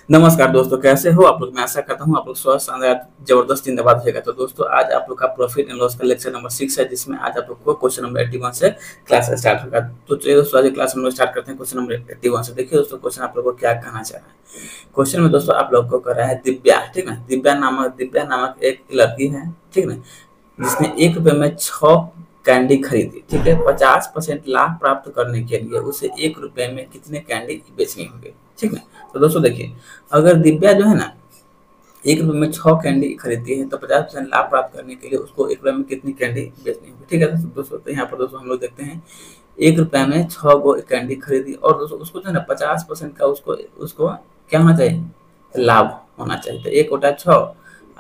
नमस्कार दोस्तों, कैसे हो आप लोग। मैं आशा करता हूँ आप लोग स्वस्थ शानदार जबरदस्त जिंदाबाद होगा। तो दोस्तों, आज आप लोग का प्रॉफिट एंड लॉस का लेक्चर नंबर 6 है, जिसमें आज आप लोग को क्वेश्चन नंबर 81 से क्लास स्टार्ट होगा। तो चलिए दोस्तों, आज क्लास हम लोग स्टार्ट करते हैं क्वेश्चन नंबर 81 से। देखिए दोस्तों, क्वेश्चन आप लोग को क्या कहना चाह रहा है। क्वेश्चन में दोस्तों आप लोग को कर रहा है दिव्या, ठीक है। दिव्या नामक एक लड़की है, ठीक है, जिसने 1 रुपए में 6 कैंडी खरीदी, ठीक है। 50% लाभ प्राप्त करने के लिए उसे 1 रुपए में कितने कैंडी बेचनी होगी, ठीक है। तो दोस्तों देखिए, अगर दिव्या जो है ना 1 रुपए में 6 कैंडी खरीदती है, तो 50% लाभ प्राप्त करने के लिए उसको 1 रुपए में कितनी कैंडी बेचनी होगी, ठीक है। दोस्तों तो यहाँ पर दोस्तों हम लोग देखते हैं 1 रुपए में 6 गो कैंडी खरीदी, और दोस्तों उसको जो है ना 50% का उसको उसको क्या होना चाहिए, लाभ होना चाहिए। तो 1 × 6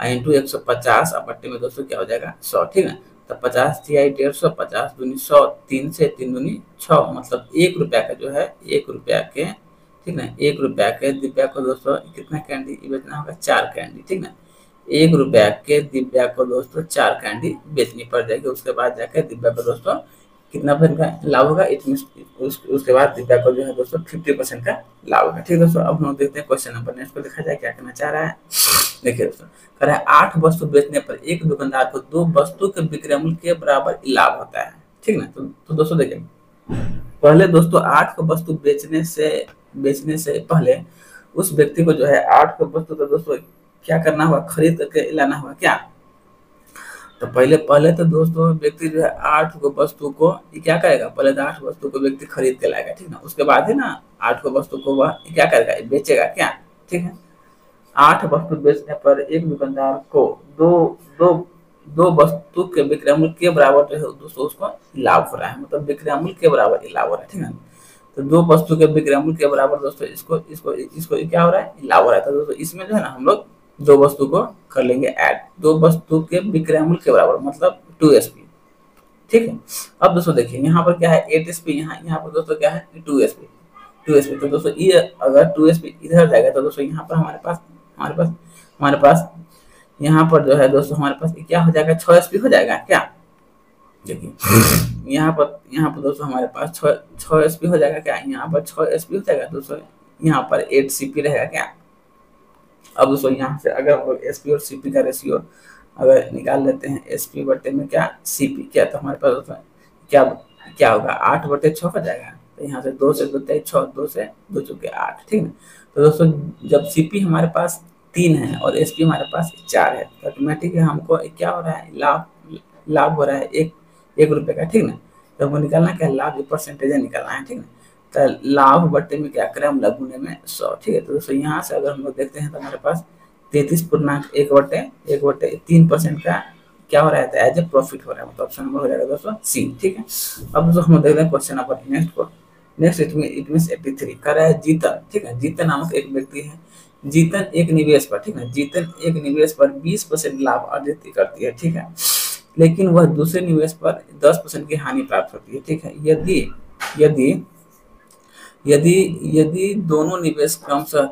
इंटू 150 अपट्टे में दोस्तों क्या हो जाएगा 100, ठीक है। तो 50 तिहाई 150, 50 दूनी 100, 3 से 3 दूनी 6, मतलब 1 रुपया का जो है 1 रुपया के, ठीक ना, 1 रुपया के दिव्या को दोस्तों कितना कैंडी बेचना होगा, 4 कैंडी, ठीक ना। 1 रुपया के दिव्या को दोस्तों 4 कैंडी बेचनी पड़ जाएगी। उसके बाद जाकर दिव्या को दोस्तों कितना % का लाभ होगा, इट मीन उसके बाद दिव्या को जो है दोस्तों 50% का लाभ होगा, ठीक है दोस्तों। अब हम देखते हैं क्वेश्चन नंबर नेक्स्ट को, देखा जाए क्या कहना चाह रहा है। देखिए दोस्तों, कह रहा है 8 वस्तु बेचने पर एक दुकानदार को 2 वस्तु के विक्रय मूल्य के बराबर लाभ होता है, ठीक ना। तो दोस्तों देखिए, पहले दोस्तों 8 वस्तु बेचने से पहले उस व्यक्ति को जो है 8 वस्तु तो दोस्तों क्या करना होगा, खरीद करके लाना होगा क्या। तो पहले पहले तो दोस्तों व्यक्ति जो है 8 वस्तु को क्या करेगा, पहले तो 8 वस्तु को व्यक्ति खरीद के लाएगा, ठीक ना। उसके बाद है ना 8 वस्तु को वह क्या करेगा, बेचेगा क्या, ठीक है। 8 वस्तु बेचने पर एक दुकानदार को दो वस्तु के विक्रय मूल्य के बराबर जो है दोस्तों उसको लाभ हो रहा है, मतलब विक्रय मूल्य के बराबर लाभ हो रहा है, ठीक है। तो 2 वस्तु के विक्रय मूल्य के बराबर दोस्तों इसको इसको इसको क्या हो रहा है, लाभ हो रहा है। तो दोस्तों इसमें जो है ना हम लोग 2 वस्तु को कर लेंगे ऐड, 2 वस्तु के विक्रय मूल्य के बराबर मतलब 2SP, ठीक है। अब दोस्तों देखिए यहाँ पर क्या है 8SP, यहाँ पर दोस्तों क्या है 2SP। तो दोस्तों ये अगर 2SP इधर जाएगा तो दोस्तों यहाँ पर हमारे पास यहाँ पर जो है दोस्तों हमारे पास क्या हो जाएगा, 6SP हो जाएगा क्या। देखिए यहाँ पर दोस्तों हमारे पास 6SP हो जाएगा क्या, यहाँ पर 6SP हो जाएगा दोस्तों, यहाँ पर 8CP रहेगा क्या। अब दोस्तों यहाँ से अगर हम लोग SP और CP का रेशियो अगर निकाल लेते हैं, SP बटे में क्या CP क्या, तो हमारे पास दोस्तों क्या होगा 8/6 हो जाएगा। तो यहाँ से 2 से 2 6, 2 से 2 चुके 8, ठीक है। तो दोस्तों जब CP हमारे पास 3 है और SP हमारे पास 4 है, तो ऑटोमेटिक हमको क्या हो रहा है, लाभ हो रहा है 1 रुपये का, ठीक ना। तो हमको निकालना क्या, लाभ परसेंटेज निकालना है, ठीक ना। तो लाभ बट्टे में क्या करें हम, गुने में 100, ठीक है। तो दोस्तों यहाँ से अगर हम लोग देखते हैं तो हमारे पास 33.1/3% का क्या हो रहा है, एज ए प्रॉफिट हो रहा है, मतलब ऑप्शन नंबर हो जाएगा दोस्तों C, ठीक है। अब दोस्तों हम देखते हैं question number next it means 83 कर रहा है जीतन, ठीक है। जीतन नामक एक व्यक्ति है, जीतन एक निवेश पर, ठीक है, जीतन एक निवेश पर 20% लाभ अर्जित करती है, ठीक है, लेकिन वह दूसरे निवेश पर 10% की हानि प्राप्त होती है, ठीक है। यदि दोनों निवेश क्रमशः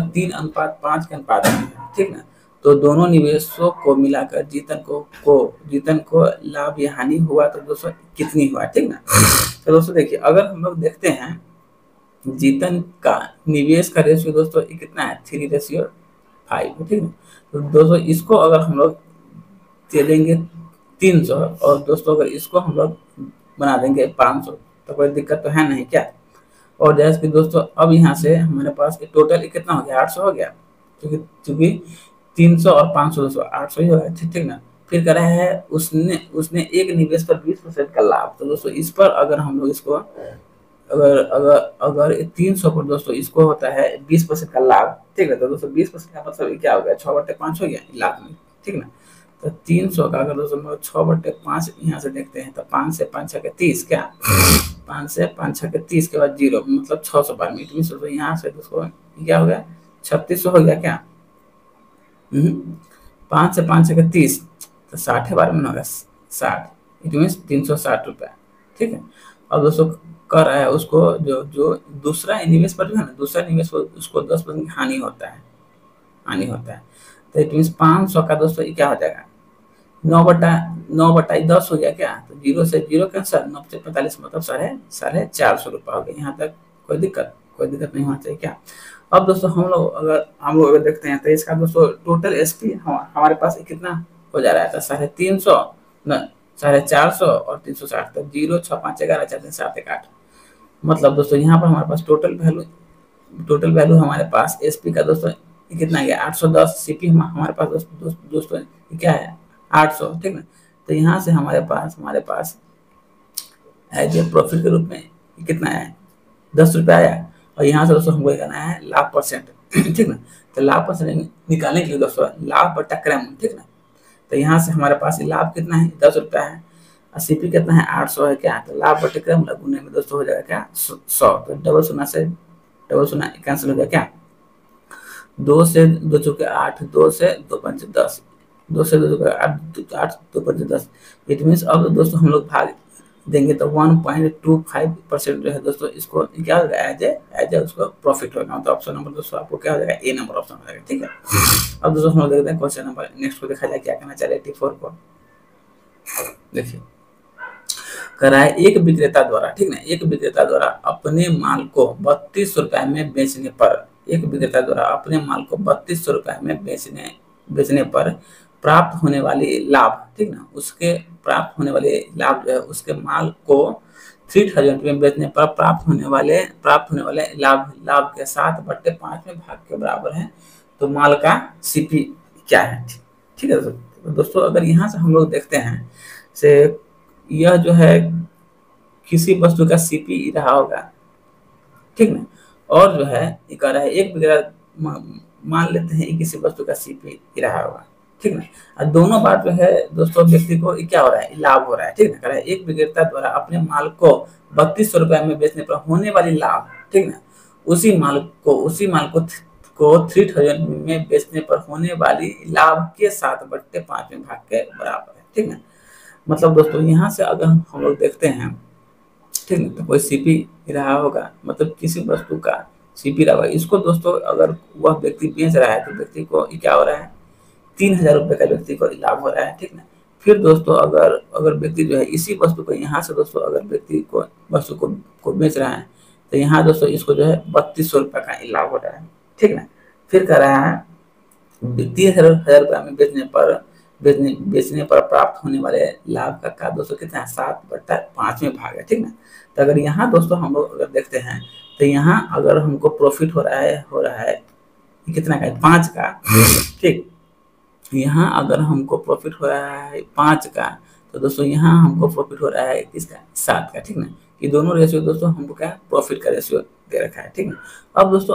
3:5 के अनुपात में है, ठीक ना, तो दोनों निवेशों को मिलाकर जीतन को लाभ या हानि हुआ तो दोस्तों कितनी हुआ, ठीक ना। तो दोस्तों देखिए, अगर हम लोग देखते हैं जीतन का निवेश का रेशियो दोस्तों कितना है, 3:5, ठीक है। तो दोस्तों इसको अगर हम लोग दे देंगे 300 और दोस्तों अगर इसको हम लोग बना देंगे 500, तो कोई दिक्कत तो है नहीं क्या। और जैसे कि दोस्तों अब यहाँ से हमारे पास टोटल कितना हो गया, 800 हो गया, क्योंकि 300 और 500 दोस्तों 800 ही होगा, ठीक ना। फिर कह रहा है उसने एक निवेश पर 20% का लाभ। तो दोस्तों इस पर अगर हम लोग इसको अगर 300 पर दोस्तों इसको होता है 20% का लाभ, ठीक है। तो दोस्तों 20% का मतलब क्या हो गया, 6/5 हो गया लाभ में, ठीक ना। तो 300 का अगर दोस्तों 6/5 यहाँ से देखते हैं तो 5 से 5 6 30 क्या, 5 से 5 6 30 के बाद 0 मतलब 600 बार मीट मीन दोस्तों यहाँ से दोस्तों क्या हो गया 3600 हो गया क्या। 5 से 5 6 30 तो 60 बार में होगा 60, इट मीन 360 रुपया, ठीक है। अब दोस्तों कर रहा है उसको जो दूसरा निवेश पर जो है ना, दूसरा निवेश पर उसको 10% हानि होता है। तो इट मीन 500 का दोस्तों क्या हो जाएगा 9/10 हो गया क्या। तो 0 से 0 कैंसर, 9 से 45 मतलब 450 रुपया हो गया। यहाँ तक कोई दिक्कत नहीं होना चाहिए क्या। अब दोस्तों हम लोग अगर देखते हैं तो इसका दोस्तों टोटल एसपी हमारे पास कितना हो जा रहा है, 350 न 450 और 360, तो 0 6 5 11 4 3 7 1 8। मतलब दोस्तों यहाँ पर हमारे पास टोटल वैल्यू हमारे पास एसपी का दोस्तों कितना गया 810, सीपी हमारे पास दोस्तों क्या है 800, ठीक ना। तो यहाँ से हमारे पास एज ए प्रॉफिट के रूप में कितना है 10 रुपये आया, और यहाँ से दोस्तों हमको करना है लाभ परसेंट, ठीक ना। तो लाभ परसेंट निकालने के लिए दोस्तों लाभ बटा क्रम, ठीक ना। तो यहाँ से हमारे पास लाभ कितना है 10 रुपया है, और सीपी कितना है 800 है क्या, तो लाभ बटे क्रम गुने में दोस्तों हो जाएगा क्या 100। तो डबल शून्य कैंसिल हो गया क्या, 2 से 2 चौके 8, 2 से 2 पंच 10, 2 से 2 चौके 8 2 पंच 10। इट मीन्स अब दोस्तों हम लोग भाग देंगे तो 1.25% जो है दोस्तों इसको क्या होगा एज ए उसको प्रॉफिट होगा। तो ऑप्शन नंबर दोस्तों आपको क्या हो जाएगा ए नंबर ऑप्शन हो जाएगा, ठीक है। अब दोस्तों हम लोग देखते हैं क्वेश्चन नंबर नेक्स्ट को देखा जाए क्या करना चाहिए 84 को। देखिए करा है एक विक्रेता द्वारा, ठीक ना, एक विक्रेता द्वारा अपने माल को 3200 रुपए में बेचने पर, एक विक्रेता द्वारा अपने माल को 3200 रुपए में बेचने पर प्राप्त होने वाली लाभ, ठीक ना, उसके प्राप्त होने वाले लाभ जो है उसके माल को 3000 रुपये में बेचने पर प्राप्त होने वाले लाभ के 7/5 में भाग के बराबर है। तो माल का सीपी क्या है, ठीक है दोस्तों। अगर यहाँ से हम लोग देखते हैं से यह जो है किसी वस्तु का सीपी रहा होगा, ठीक ना, और जो है ये कह रहा है एक विक्रेता मान लेते हैं किसी वस्तु का सीपी रहा होगा, ठीक ना, और दोनों बार जो है दोस्तों व्यक्ति को क्या हो रहा है लाभ हो रहा है, ठीक ना। कह रहा है एक विक्रेता द्वारा अपने माल को 3200 रुपए में बेचने पर होने वाली लाभ, ठीक ना, उसी माल को 3000 में बेचने पर होने वाली लाभ के 7/5 में भाग के बराबर है, ठीक ना। मतलब दोस्तों यहाँ से अगर हम लोग देखते हैं, ठीक है, तो कोई सीपी रहा होगा, मतलब किसी वस्तु का सीपी रहा होगा, इसको दोस्तों अगर वह व्यक्ति बेच रहा है तो व्यक्ति को क्या हो रहा है 3000 रुपए का व्यक्ति को लाभ हो रहा है, ठीक ना। फिर दोस्तों अगर व्यक्ति जो है इसी वस्तु को यहाँ से दोस्तों अगर व्यक्ति को वस्तु को बेच रहा है तो यहाँ दोस्तों इसको जो है 3200 रुपए का लाभ हो रहा है, ठीक ना। फिर कह रहा है 3000 रुपए में बेचने पर प्राप्त होने वाले लाभ का दोस्तों कितना है 7/5 में भाग है, ठीक ना। तो अगर यहाँ दोस्तों हम लोग अगर देखते हैं तो यहाँ अगर हमको प्रॉफिट हो रहा है कितना का 5 का, ठीक। यहाँ अगर हमको प्रॉफिट हो रहा है 5 का तो दोस्तों यहाँ हमको प्रॉफिट हो रहा है किसका 7 का, ठीक ना। ये दोनों रेशियो दोस्तों हमको क्या प्रॉफिट का रेशियो दे रखा है, ठीक ना। अब दोस्तों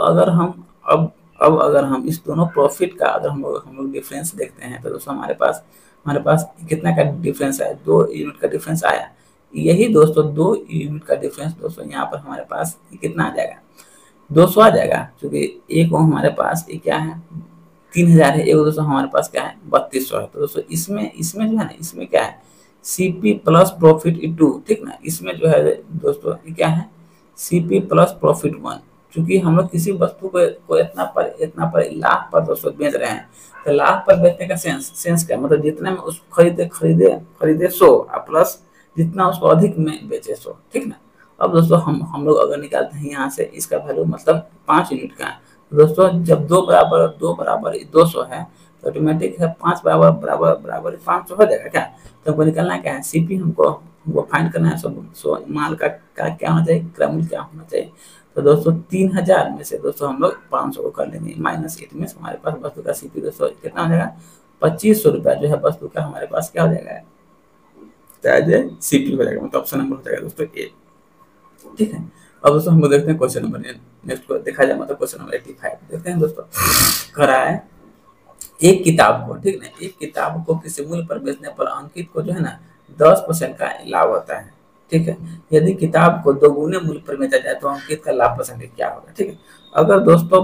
अगर हम इस दोनों प्रॉफिट का अगर हम लोग डिफरेंस देखते हैं तो दोस्तों हमारे पास कितना का डिफरेंस है 2 यूनिट का डिफरेंस आया। यही दोस्तों 2 यूनिट का डिफरेंस दोस्तों यहाँ पर हमारे पास कितना आ जाएगा 200 आ जाएगा, क्योंकि एक वो हमारे पास ये क्या है 3000 है, एक दोस्तों हमारे पास क्या है 3200 है। तो दोस्तों इसमें जो है ना इसमें क्या है सीपी प्लस प्रॉफिट 2, ठीक ना। इसमें जो है दोस्तों ये क्या है सीपी प्लस प्रॉफिट 1, क्योंकि हम लोग किसी वस्तु को इतना पर लाख पर दोस्तों बेच रहे हैं, तो लाख पर बेचने का सेंस क्या मतलब जितने में उसको खरीदे 100 प्लस जितना उसको अधिक में बेचे 100, ठीक ना। अब दोस्तों हम लोग अगर निकालते हैं यहाँ से इसका वैल्यू मतलब 5 यूनिट का, दोस्तों जब 2 बराबर 200 है तो ऑटोमेटिक है 5 बराबर 500 हो जाएगा क्या। तो हमको निकालना क्या है सीपी हमको फाइंड करना है। सो माल का क्या होना चाहिए क्रम क्या होना चाहिए। तो दोस्तों 3000 में से दोस्तों हम लोग 500 को कर लेंगे -8 में हमारे पास वस्तु का सीपी दोस्तों कितना हो जाएगा 2500 रुपया जो है वस्तु का हमारे पास क्या हो जाएगा सीपी हो जाएगा, मतलब ऑप्शन नंबर हो जाएगा दोस्तों ए, ठीक है। अब दोस्तों हम लोग देखते हैं क्वेश्चन नंबर नेक्स्ट को देखा जाए मतलब क्वेश्चन नंबर 85 देखते हैं दोस्तों। करा है एक किताब को, ठीक है, एक किताब को किसी मूल्य पर बेचने पर अंकित को जो है ना 10% का लाभ होता है, ठीक है। यदि किताब को 2 गुने मूल्य पर बेचा जाए तो अंकित का लाभ परसेंटेज क्या होगा, ठीक है। अगर दोस्तों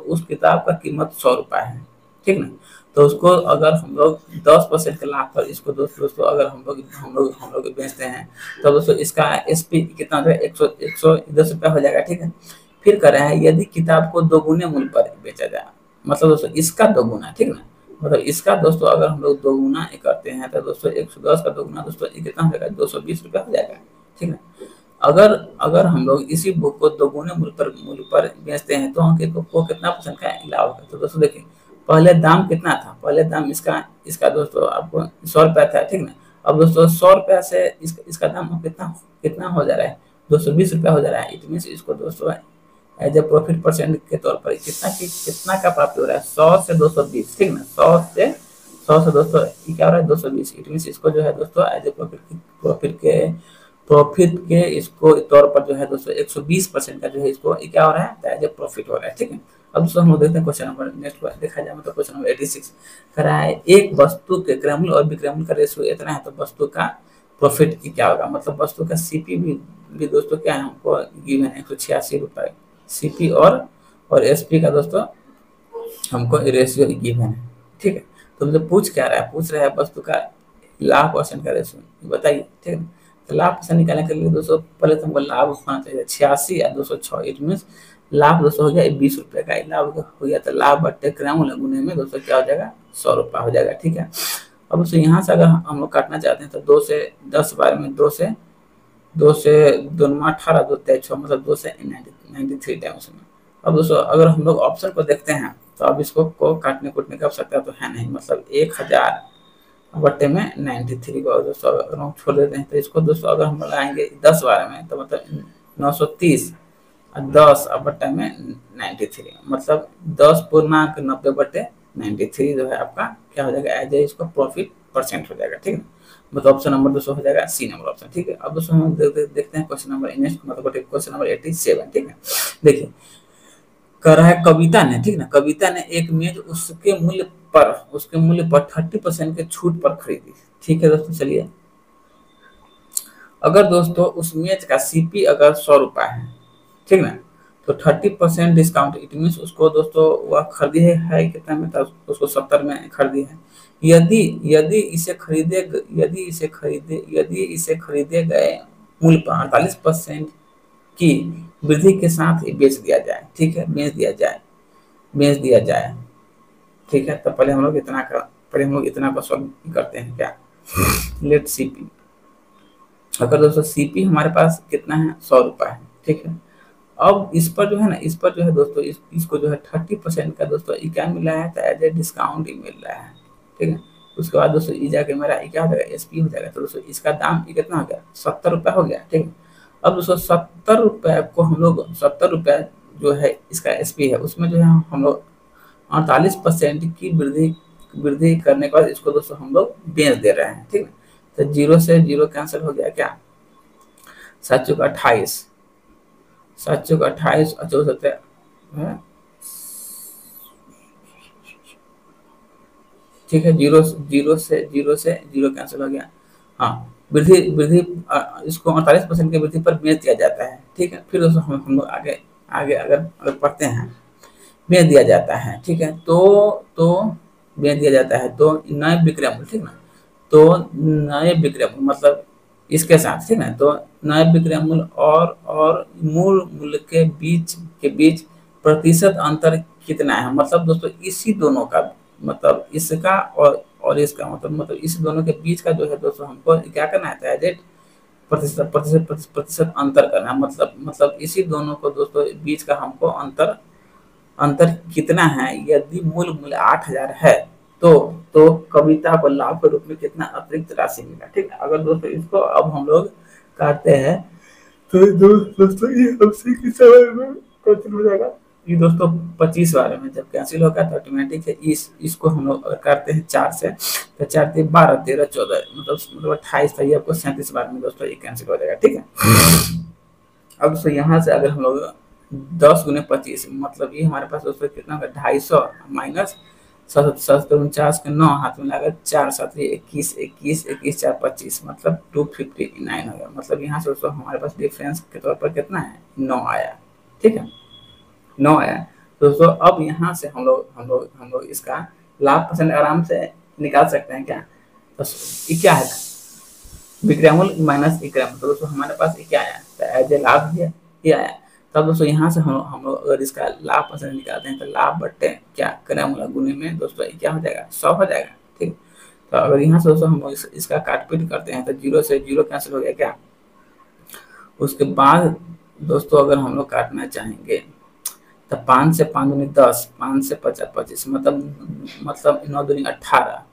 उस किताब का कीमत 100 रुपया है, ठीक ना, तो उसको अगर हम लोग 10% के लाभ पर इसको दोस्तों अगर हम लोग बेचते हैं तो दोस्तों इसका एसपी कितना हो जाएगा 110 रुपया हो जाएगा, ठीक है। फिर कर रहा है यदि किताब को 2 गुने मूल्य पर बेचा जाए, मतलब दोस्तों इसका 2 गुना, ठीक ना, मतलब इसका दोस्तों अगर हम लोग 2 गुना करते हैं तो दोस्तों 110 का 2 गुना दोस्तों कितना हो जाएगा 220 रुपया हो जाएगा, ठीक ना। अगर अगर हम लोग इसी बुक को दोगुने मूल्य पर बेचते हैं तो अंकित को कितना परसेंट का लाभ होगा। तो दोस्तों देखिए, पहले दाम कितना था, पहले दाम इसका इसका दोस्तों आपको 100 रुपया था, ठीक ना। अब दोस्तों 100 रुपया से इसका दाम कितना कितना हो जा रहा है, 220 रुपया हो जा रहा है। इट मीन इसको दोस्तों एज ए प्रॉफिट परसेंट के तौर पर कितना का प्राप्त हो रहा है, 100 से 220, ठीक ना। 100 से दोस्तों क्या हो रहा है, 220। इट मीन इसको जो है दोस्तों एज ए प्रॉफिट के इसको तौर पर जो है दोस्तों 120% का जो है इसको क्या हो रहा है, एज ए प्रॉफिट हो रहा है, ठीक है। अब दोस्तों हम लोग देखते हैं क्वेश्चन नंबर नेक्स्ट देखा जाए तो क्वेश्चन नंबर 86 करा है, एक वस्तु के क्रय मूल्य और विक्रय मूल्य का रेशियो इतना है तो वस्तु का प्रॉफिट क्या होगा। मतलब वस्तु का सीपी भी दोस्तों क्या है, हमको गिवन है 186 रुपए सीपी और एसपी का दोस्तों हमको रेशियो गिवन है, ठीक है। तो मतलब पूछ क्या रहा है, पूछ रहा है वस्तु का लाभ परसेंट का रेशियो बताइए, ठीक है। तो लाभ परसेंट निकालने के लिए दोस्तों पहले तो हमको लाभ होना चाहिए 86 या 206। इट मीन लाभ दोस्तों हो गया 20 रुपए का, लाभ हो गया तो लाभ बट्टे क्रय मूल्य गुने में दोस्तों क्या हो जाएगा, 100 रुपया हो जाएगा, ठीक है। अब दोस्तों यहाँ से अगर हम लोग काटना चाहते हैं तो 2 से 10 बार में 2 से 2 18 2 3 6 मतलब 2 से 93 टाइम्स में। अब दोस्तों अगर हम लोग ऑप्शन को देखते हैं तो अब इसको को काटने कूटने की आवश्यकता तो है नहीं, मतलब 1000 बट्टे में 93 को दोस्तों अगर हम छोड़ देते हैं तो इसको दोस्तों अगर हम लगाएंगे 10 बार में तो मतलब 930 और 10 बट्टे में 93 मतलब 10.90 बट्टे 93 जो है आपका क्या हो जाएगा, एज ए इसको प्रॉफिट परसेंट हो जाएगा, ठीक है। मतलब ऑप्शन नंबर दोस्तों हो जाएगा सी नंबर ऑप्शन, ठीक है। अब दोस्तों हम देखते हैं क्वेश्चन नंबर नेक्स्ट मतलब क्वेश्चन नंबर 87, ठीक है। देखिए कर रहा है कविता ने, ठीक ना, कविता ने एक मेज उसके मूल्य पर 30% के छूट पर खरीदी, ठीक है दोस्तों। चलिए अगर दोस्तों उस मेज का सीपी अगर 100 रुपया है, ठीक ना, तो 30% डिस्काउंट इट मीन उसको दोस्तों वह खरीदी है कितना में, तो उसको 70 में खरीदी है। यदि इसे खरीदे गए मूल्य पर 48% की वृद्धि के साथ ही बेच दिया जाए, ठीक है, बेच दिया जाए, ठीक है। तो पहले हम लोग इतना का सॉल्व करते हैं क्या, लेट सीपी। अगर दोस्तों सीपी हमारे पास कितना है, 100 रुपया है, ठीक है। अब इस पर जो है दोस्तों इसको जो है 30% का दोस्तों क्या मिला है, तो एज ए डिस्काउंट ही मिल रहा है, ठीक है। उसके बाद दोस्तों ई जाके मेरा क्या हो जाएगा, एसपी हो जाएगा। तो दोस्तों इसका दाम कितना हो गया, 70 रुपया हो गया, ठीक है। अब दोस्तों 70 रुपये को हम लोग 70 रुपया जो है इसका एसपी है उसमें जो है हम लोग 48% की वृद्धि करने के बाद इसको दोस्तों हम लोग बेच दे रहे हैं, ठीक है। तो 0 से 0 कैंसिल हो गया क्या, 7 चौक 28 7 चौक 28 और 74 ठीक है। 0 से 0 कैंसिल हो गया। हाँ वृद्धि इसको 48% की वृद्धि पर बेच दिया जाता है, ठीक है। फिर दोस्तों हम लोग आगे अगर पढ़ते हैं, बेच दिया जाता है, ठीक है। तो बेच दिया जाता है तो नए विक्रय मूल्य, ठीक ना, तो नए विक्रय मूल्य मतलब इसके साथ, ठीक ना, तो नए विक्रय मूल्य और मूल मूल्य के बीच प्रतिशत अंतर कितना है। मतलब दोस्तों इसी दोनों का मतलब इसका और इसका मतलब इस दोनों के बीच का जो है दोस्तों हमको क्या करना है, एज प्रतिशत अंतर करना है। मतलब इसी दोनों को दोस्तों बीच का हमको अंतर कितना है। यदि मूल मूल्य 8000 है तो कविता को लाभ के रूप में कितना अतिरिक्त राशि मिला, ठीक है। अगर दोस्तों इसको अब हम लोग काटते हैं तो दोस्तों ये हमसे किस समय में कैंसिल हो जाएगा, ये दोस्तों 25 बार में जब कैंसिल होगा तो ऑटोमेटिक है इसको हम लोग अगर करते हैं 4 से तो 4 3 12 13 14 मतलब 28 था, ये आपको 37 बार में दोस्तों ये कैंसिल हो जाएगा, ठीक है। अब दोस्तों यहाँ से अगर हम लोग 10 गुने 25 मतलब ये हमारे पास दोस्तों कितना होगा, 250 माइनस 749 के 9 हाथ में लगा 4 7 21 21 21 4 25 मतलब 259 हो गया। मतलब यहाँ से दोस्तों हमारे पास डिफरेंस के तौर पर कितना है, 9 आया, ठीक है, 9 आया। दोस्तों अब यहाँ से हम लोग इसका लाभ परसेंट आराम से निकाल सकते हैं क्या, तो ये क्या है, विक्रय मूल्य माइनस विक्रय मूल्य। तो दोस्तों हमारे पास ये क्या आया, तो एज ए लाभ ये आया। तब दोस्तों यहाँ से हम लोग अगर इसका लाभ परसेंट निकालते हैं तो लाभ बट्टे क्या क्रय मूल्य गुने में दोस्तों ये क्या हो जाएगा, 100 हो जाएगा, ठीक। तो अगर यहाँ से दोस्तों हम इसका काटपीट करते हैं तो 0 से 0 कैंसिल हो गया क्या, उसके बाद दोस्तों अगर हम लोग काटना चाहेंगे तो 5 से 5 दूनी 10, 5 से 50 25, मतलब 9 दूनी 18,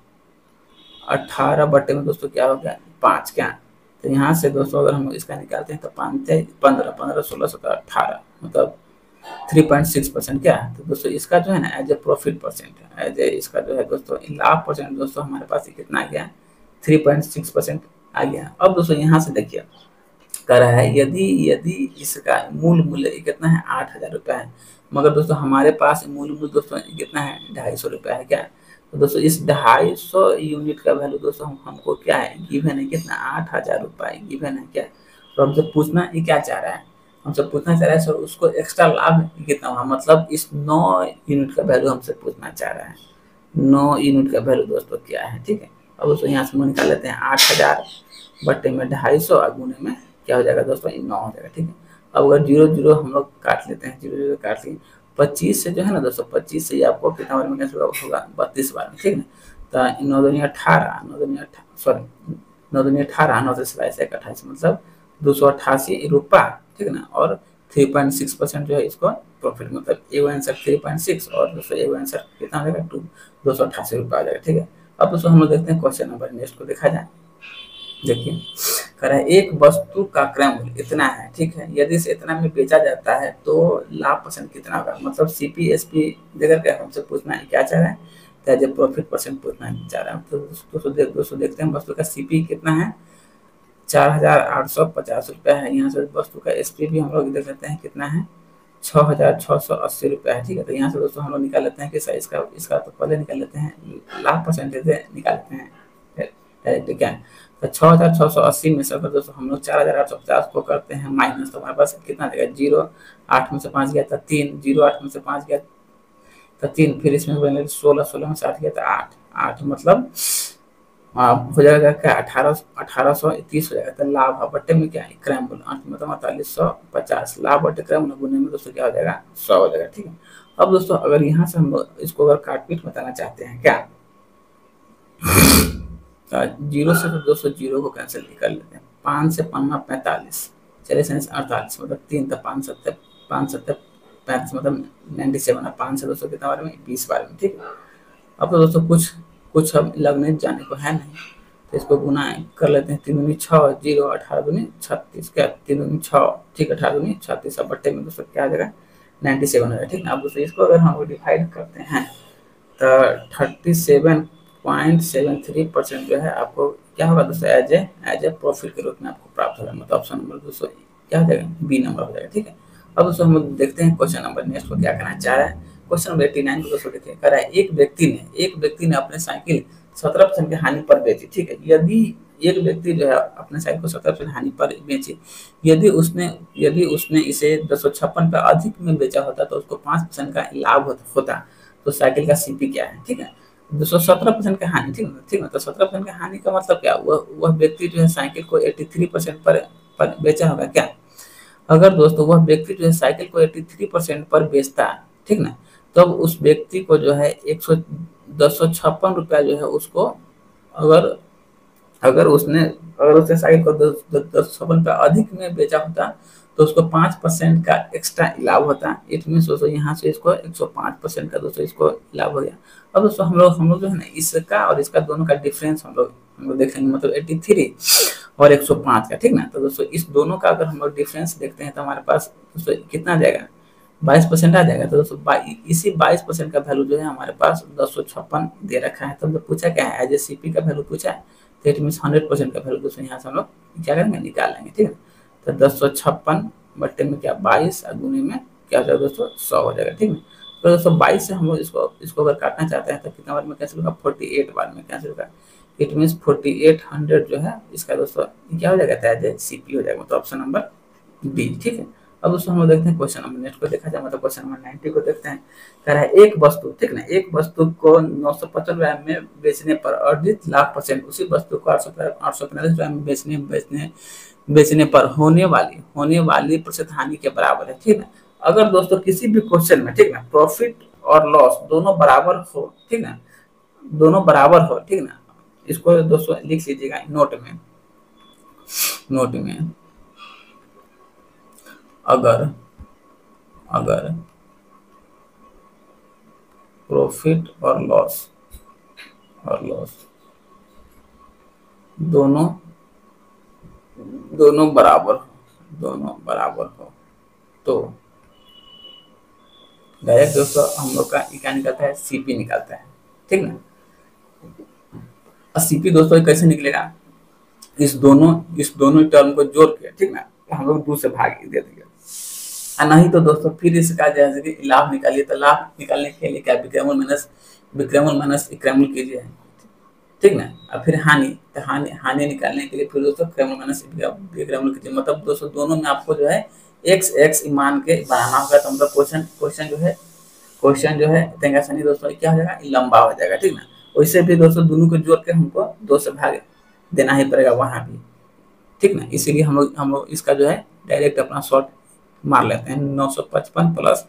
18 बटे में दोस्तों क्या हो गया 5 क्या। तो यहाँ से दोस्तों अगर हम इसका निकालते हैं तो 5 से 15, 15 16 17 18, मतलब 3.6% क्या है। तो दोस्तों इसका जो है ना as a profit percent, as a इसका जो है दोस्तों लाभ परसेंट दोस्तों हमारे पास कितना आ गया 3.6% आ गया। अब दोस्तों यहाँ से देखिए कह रहा है यदि यदि इसका मूल मूल्य कितना है 8,000 रुपया है, मगर दोस्तों हमारे पास मूल मूल्य दोस्तों कितना है 250 रुपया है क्या। तो दोस्तों इस 250 यूनिट का वैल्यू दोस्तों हमको क्या है गिवन है कितना 8,000 रुपये गिवन है क्या। तो हमसे पूछना ये क्या चाह रहा है, हमसे पूछना चाह रहा है सर उसको एक्स्ट्रा लाभ कितना हुआ, मतलब इस 9 यूनिट का वैल्यू हमसे पूछना चाह रहा है। 9 यूनिट का वैल्यू दोस्तों क्या है, ठीक है। अब दोस्तों यहाँ से हम निकाल लेते हैं 8,000 बटे में 250 और गुने में क्या हो जाएगा दोस्तों 9 हो जाएगा, ठीक है। अब अगर 0 0 हम लोग काट लेते हैं, 0 0 काट लिए 25 से जो है ना दोस्तों 25 से आपको कितना बार में कैसे होगा 32 बार में, ठीक है। तो 9 दूनी 18, 9 दूनी 18 सॉरी 9 दूनी 18, 9 से 28 मतलब 288 रुपया, ठीक है ना। और 3.6% जो है इसको प्रॉफिट, मतलब ए आंसर 3.6 और दोस्तों ए आंसर कितना हो जाएगा 288 रुपया आ जाएगा, ठीक है। अब दोस्तों हम लोग देखते हैं क्वेश्चन नंबर नेक्स्ट को देखा जाए। देखिए कह रहा है एक वस्तु का क्रय मूल्य इतना है, ठीक है, यदि इसे इतना में बेचा जाता है तो लाभ परसेंट कितना होगा, मतलब सीपी एसपी देकर के हमसे पूछना है क्या चाह रहा है, तो एज ए प्रॉफिट परसेंट पूछना चाह रहा है। तो दोस्तों देखते हैं वस्तु का सीपी कितना है 4,850 रुपया है। यहाँ से वस्तु का एसपी भी हम लोग देख लेते हैं कितना है 6,680 रुपया है, ठीक है। तो यहाँ से दोस्तों हम लोग निकाल लेते हैं कि इसका तो पहले निकाल लेते हैं लाभ परसेंटेज निकालते हैं डायरेक्ट क्या। तो 6,680 में से अगर दोस्तों हम लोग 4,850 को करते हैं माइनस, तो हमारे पास कितना देगा 0, 8 में से 5 गया था 3, 0 8 में से 5 गया था 3, फिर इसमें 16, 16 में से 8 गया था 8, 8 मतलब हो जाएगा क्या 1830 हो जाएगा। तो लाभ बट्टे में क्या है क्रय मूल्य 8 मतलब 4850, लाभ बट्टे क्रय मूल्य गुने में दोस्तों क्या हो जाएगा 100 हो जाएगा, ठीक है। अब दोस्तों अगर यहाँ से हम इसको अगर काटपीट बताना चाहते हैं क्या, 0 से तो दोस्तों 0 को कैंसिल कर लेते हैं, 5 से 5 45, चलिए 48 मतलब 3 तो 5 7 35 मतलब 97, 5 से दोस्तों कितना बार में 20 बार में, ठीक है। अब तो दोस्तों कुछ हम लगने जाने को है नहीं, तो इसको गुना कर लेते हैं 3 दूनी 6, 0 18 दूनी 36 क्या 3 दूनी 6, ठीक 18 दूनी 36 अब बट्टे में दोस्तों क्या आ जाएगा 97 हो जाएगा, ठीक है। अब दोस्तों इसको अगर हम डिवाइड करते हैं तो 37.73% जो है आपको क्या होगा दोस्तों एज ए प्रॉफिट के रूप में आपको प्राप्त होगा, मतलब ऑप्शन नंबर दोस्तों क्या हो जाएगा बी नंबर हो जाएगा, ठीक है। अब दोस्तों हम लोग देखते हैं क्वेश्चन नंबर नेक्स्ट को क्या कहना चाह रहा है। क्वेश्चन नंबर 89 को दोस्तों देखिए कह रहा है एक व्यक्ति ने अपने साइकिल 17% की हानि पर बेची, ठीक है। यदि एक व्यक्ति जो है अपने साइकिल को 17% हानि पर बेची, यदि उसने इसे 256 पे अधिक में बेचा होता तो उसको 5% का लाभ होता, तो साइकिल का सीपी क्या है, ठीक है। 217% का हानि, ठीक है। तो 17% का हानि का मतलब क्या, वह व्यक्ति जो है साइकिल को 83% पर बेचा होगा क्या। अगर दोस्तों वह व्यक्ति जो है साइकिल को 83% पर बेचता है, ठीक ना, तब तो उस व्यक्ति को जो है 256 रुपया जो है उसको अगर उसने साइकिल को 256 रुपया अधिक में बेचा होता तो उसको 5% का एक्स्ट्रा लाभ होता। इट मीन दोस्तों यहाँ से इसको 105% का दोस्तों इसको लाभ हो गया। अब दोस्तों हम लोग जो है ना इसका और इसका दोनों का डिफरेंस हम लोग देखेंगे, मतलब 83 और 105 का, ठीक ना। तो दोस्तों इस दोनों का अगर हम लोग डिफरेंस देखते हैं तो हमारे पास दोस्तों कितना आ जाएगा 22% आ जाएगा। तो दोस्तों इसी 22% का वैल्यू जो है हमारे पास 256 दे रखा है। तो पूछा क्या है एज ए सीपी का वैल्यू पूछा है, तो इट मीन 100% का वैल्यू दोस्तों यहाँ से हम लोग क्या करेंगे निकाल लेंगे, ठीक है। तो 256 बट्टे में क्या 22 और गुने में क्या हो जाएगा दोस्तों 100 हो जाएगा, ठीक है। तो दोस्तों 22 से हम लोग इसको अगर काटना चाहते हैं तो कितना बार में कैंसिल होगा 48 बार में कैंसिल होगा। इट मीन 4800 जो है इसका दोस्तों क्या हो जाएगा एज ए सीपी हो जाएगा, मतलब ऑप्शन नंबर बी, ठीक है। अब दोस्तों हम लोग देखते हैं क्वेश्चन नंबर नेक्स्ट को देखा जाए, मतलब क्वेश्चन नंबर 90 को देखते हैं। कह रहा है एक वस्तु, ठीक ना, एक वस्तु को 955 रुपए में बेचने पर अर्जित लाभ परसेंट उसी वस्तु को 845 रुपए में बेचने पर होने वाली प्रतिशत हानि के बराबर है, ठीक ना। अगर दोस्तों किसी भी क्वेश्चन में, ठीक ना, प्रॉफिट और लॉस दोनों बराबर हो, ठीक ना, दोनों बराबर हो, ठीक ना, इसको दोस्तों लिख लीजिएगा नोट में अगर अगर प्रॉफिट और लॉस दोनों दोनों बराबर हो तो डायरेक्ट दोस्तों हम लोग का क्या निकलता है, सीपी निकलता है, ठीक ना। और सीपी दोस्तों कैसे निकलेगा, इस दोनों टर्म को जोड़ के, ठीक ना, तो हम लोग 2 से भाग दे देंगे। और नहीं तो दोस्तों फिर इसका जैसे कि लाभ निकालिए, तो लाभ निकालने के लिए क्या विक्रमूल माइनस विक्रमूल कीजिए, ठीक ना। और फिर हानि, तो हानि निकालने के लिए फिर दोस्तों विक्रमूल माइनस विक्रमूल कीजिए। मतलब दोस्तों दोनों में आपको जो है x मान के बनाना होगा। तो मतलब क्वेश्चन जो है तेंगासनी दोस्तों क्या हो जाएगा, लंबा हो जाएगा, ठीक ना। वैसे भी दोस्तों दोनों को जोड़ के हमको 2 से भाग देना ही पड़ेगा वहां भी, ठीक ना। इसीलिए हम लोग इसका जो है डायरेक्ट अपना शॉर्ट मार लेते हैं। 955 प्लस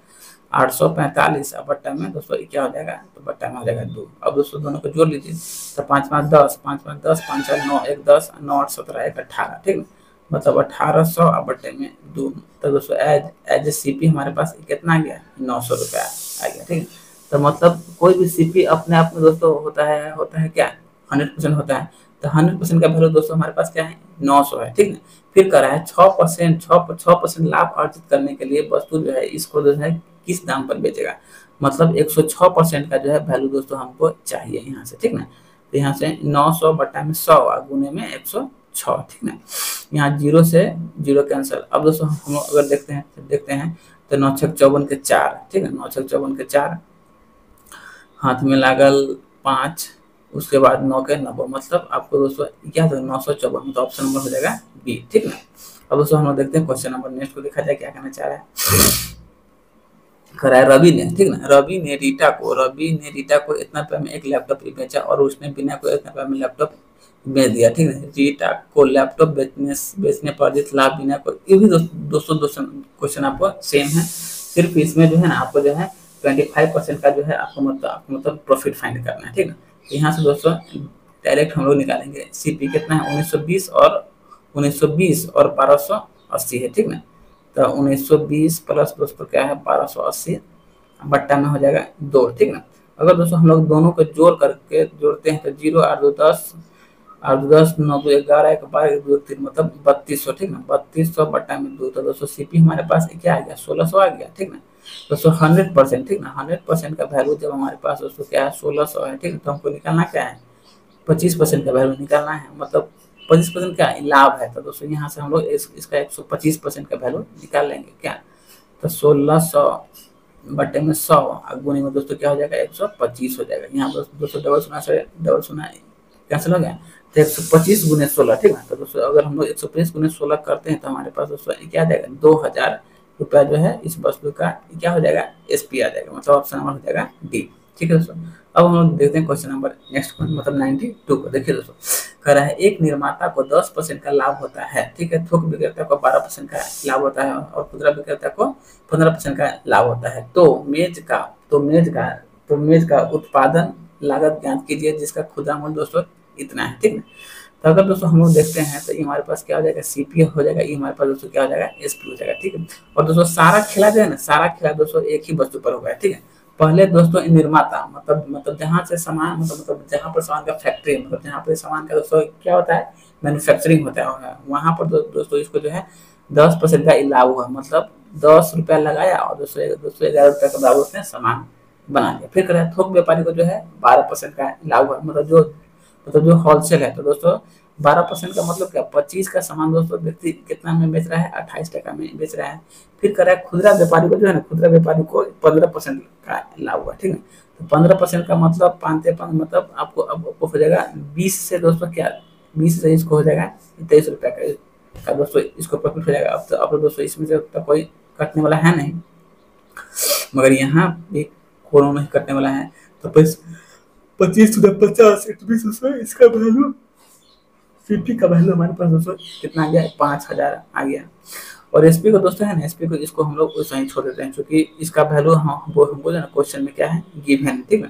845 अब बट्टा में दोस्तों क्या हो जाएगा, तो बट्टा में हो जाएगा 2। अब दोस्तों दोनों को जोड़ लीजिए, तो 5 5 10, 5 5 10, 5 4 9 1 10, 9 8 17 1 18, ठीक है। मतलब 1800 अब बट्टे में 2। तो दोस्तों एज सीपी हमारे पास कितना आ गया, 900 रुपया आ गया, ठीक है। तो मतलब कोई भी सीपी अपने आप में दोस्तों होता है क्या, 100% होता है। तो 100% का वैल्यू दोस्तों हमारे पास क्या है, 900 है, ठीक है। फिर कह रहा है 6% लाभ अर्जित करने के लिए वस्तु जो है इसको जो है किस दाम पर बेचेगा। मतलब 106% का जो है वैल्यू दोस्तों हमको चाहिए यहाँ से, ठीक ना। तो यहाँ से 900 बट्टा में 100 गुने में 106, ठीक ना। यहाँ 0 से 0 कैंसिल। अब दोस्तों हम अगर देखते हैं तो 9 6 54 के 4, ठीक है। 9 6 54 के 4, हाथ में लागल 5, उसके बाद 9 के 90, मतलब आपको दोस्तों क्या था 954, तो ऑप्शन नंबर हो जाएगा बी, ठीक ना। अब दोस्तों हम लोग देखते हैं क्वेश्चन नंबर नेक्स्ट को, देखा जाए क्या कहना चाह रहा है। कह रहा है रवि ने, ठीक ना, रवि ने रीटा को इतना रुपये में एक लैपटॉप बेचा और उसने बिना को इतना रुपये में लैपटॉप बेच दिया, ठीक है। रीटा को लैपटॉप बेचने पर अर्जित लाभ बिना को, ये भी दोस्तों क्वेश्चन आपको सेम है, सिर्फ इसमें जो है ना आपको जो है 25% का जो है आपको मतलब प्रॉफिट फाइंड करना है, ठीक है। यहाँ से दोस्तों डायरेक्ट हम लोग निकालेंगे सीपी कितना है, 1920 और 1280 है, ठीक ना। तो 1920 प्लस दोस्तों क्या है 1280 बट्टा में हो जाएगा 2, ठीक ना। अगर दोस्तों हम लोग दोनों को जोड़ते हैं तो 0 8 2 10 8 2 10 9 2 11 1 12 2 3 मतलब 3200, ठीक ना। 3200 बट्टा में 2, तो दोस्तों सीपी हमारे पास क्या आ गया, 1600 आ गया, ठीक ना। दोस्तों 100%, ठीक ना, 100% का वैल्यू जब हमारे पास दोस्तों क्या है 1600 है, ठीक है। तो हमको निकालना क्या है, 25% का वैल्यू निकालना है। मतलब 25% का लाभ है, तो दोस्तों यहाँ से हम लोग इसका 125% का वैल्यू निकाल लेंगे क्या। तो 1600 बट्टे में 100 गुने में दोस्तों क्या हो जाएगा 125 हो जाएगा। यहाँ पर दोस्तों डबल सुना कैंसिल हो गया, तो 125 गुने 16, ठीक है। तो दोस्तों अगर हम लोग 125 गुने 16 करते हैं तो हमारे पास दोस्तों क्या आ जाएगा, 2000 रुपया जो है इस वस्तु का क्या हो जाएगा, एसपी आ जाएगा। मतलब ऑप्शन नंबर हो जाएगा डी, ठीक है दोस्तों। अब हम लोग देखते हैं क्वेश्चन नंबर नेक्स्ट मतलब 92 को। देखिए दोस्तों कह रहा है एक निर्माता को 10% का लाभ होता है, ठीक है। थोक विक्रेता को 12% का लाभ होता है और खुदरा विक्रेता को 15% का लाभ होता है। तो मेज का उत्पादन लागत ज्ञात कीजिए जिसका खुदरा मूल्य दोस्तों इतना है, ठीक है। तो अगर दोस्तों हम लोग देखते हैं तो ये हमारे पास क्या हो जाएगा, सीपी हो जाएगा, ये हमारे पास दोस्तों क्या हो जाएगा, एसपी हो जाएगा, ठीक है। और दोस्तों सारा खेला जो है ना, सारा खेला दोस्तों एक ही वस्तु पर होगा, ठीक है। पहले दोस्तों निर्माता मतलब जहाँ से सामान मतलब जहाँ पर सामान का फैक्ट्री मतलब जहाँ पर सामान का दोस्तों क्या होता है, मैन्युफैक्चरिंग होता है, वहाँ पर दोस्तों इसको जो है 10% का लाभ हुआ। मतलब 10 रुपया लगाया और दोस्तों 11 रुपया का बराबर उसने सामान बना लिया। फिर करें थोक व्यापारी को जो है 12% का लाभ हुआ। मतलब जो होलसेल है तो दोस्तों 12% का मतलब क्या, 25 का सामान दोस्तों व्यक्ति कितना में बेच रहा है, 28 टका में बेच रहा है। फिर कर रहा है खुदरा व्यापारी को जो है ना, खुदरा व्यापारी को 15% का लाभ हुआ, ठीक है। तो 15% का मतलब 5 मतलब आपको हो जाएगा 20 से दोस्तों क्या, 20 से इसको हो जाएगा 23 रुपया का दोस्तों इसको प्रॉफिट हो जाएगा। अब दोस्तों इसमें से तो कोई कटने वाला है नहीं, मगर यहाँ भी कोई नहीं कटने वाला है। तो 25 से 50 इसका वैल्यू सीपी का वैल्यू हमारे पास दोस्तों कितना आ गया, 5000 आ गया। और एसपी को दोस्तों है ना, एसपी को इसको हम लोग वैसे ही छोड़ देते हैं क्योंकि इसका वैल्यू हमको जो है ना क्वेश्चन में क्या है गिवन, ठीक है।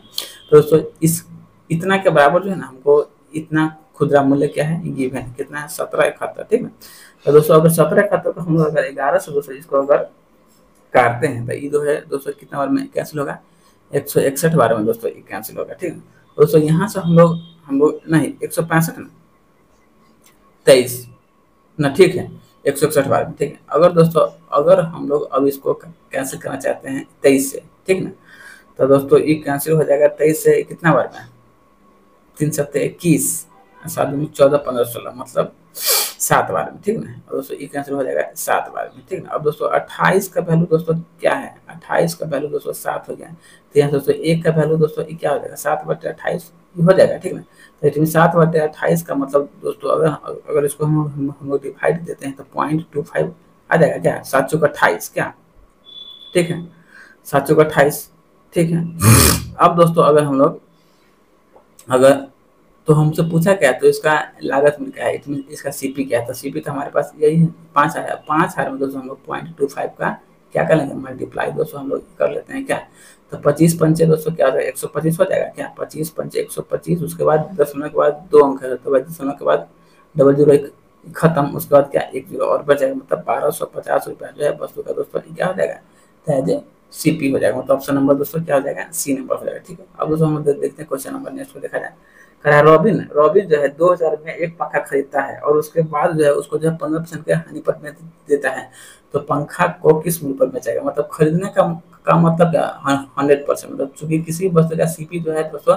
तो दोस्तों इस इतना के बराबर जो है ना हमको इतना खुदरा मूल्य क्या है गिवन, कितना है 1771, ठीक है। तो दोस्तों अगर 17 खाते को हम लोग अगर 11 से दोस्तों इसको अगर काटते हैं तो ये जो है दोस्तों कितना बार में कैंसिल होगा, 161 बार में दोस्तों ये कैंसिल होगा। ठीक है दोस्तों, यहाँ से हम लोग नहीं 165 ना 23 ना, ठीक है 161 बार में। ठीक है, अगर दोस्तों अगर हम लोग अब इसको कैंसिल करना चाहते हैं 23 से, ठीक ना, तो दोस्तों ये कैंसिल हो जाएगा 23 से कितना बार में, 3 सत्ते 21, 7 दूनी 14, 15, 16 मतलब 7 बार में। ठीक ना, और दोस्तों ये कैंसिल हो जाएगा 7 बार में। ठीक ना, अब दोस्तों 28 का वैल्यू दोस्तों क्या है, 28 का वैल्यू दोस्तों 7 हो गया। तो यहाँ दोस्तों 1 का वैल्यू दोस्तों ये क्या हो जाएगा, 7/28 हो जाएगा। ठीक ना, तो इसमें 7/28 का मतलब दोस्तों अगर इसको हम लोग डिवाइड देते हैं तो 0.25 आ जाएगा क्या, 7 चौक 28 क्या, ठीक है 7 चौक 28। ठीक है, अब दोस्तों अगर हम लोग अगर तो हमसे पूछा क्या, तो इसका लागत में क्या है, इसका सीपी क्या है, तो सीपी तो हमारे पास यही है 5,000 में दोस्तों हम लोग 0.25 का क्या कर लेंगे, मल्टीप्लाई दोस्तों हम लोग कर लेते हैं क्या, तो 25 पंचे दोस्तों क्या हो जाएगा 125 हो जाएगा क्या, 25 पंचे 125, उसके बाद दशमलव के बाद 2 अंक है, तो दशमलव के बाद 00 खत्म, उसके बाद क्या 1 0 और बच जाएगा, मतलब 1250 रुपया जो है वस्तु का दोस्तों क्या हो जाएगा, तो सीपी हो जाएगा। मतलब ऑप्शन नंबर दोस्तों क्या हो जाएगा, सी नंबर हो जाएगा। ठीक है, अब दोस्तों हम देखते हैं क्वेश्चन नंबर नेक्स्ट को देखा जाए। कहा रॉबिन रॉबिन जो है 2000 में एक पंखा खरीदता है और उसके बाद जो है उसको जो है 15% के हानि पर बेच देता है, तो पंखा को किस मूल्य पर बेचेगा, मतलब खरीदने का मतलब क्या 100%, मतलब चूंकि किसी वस्तु का सीपी जो है दोस्तों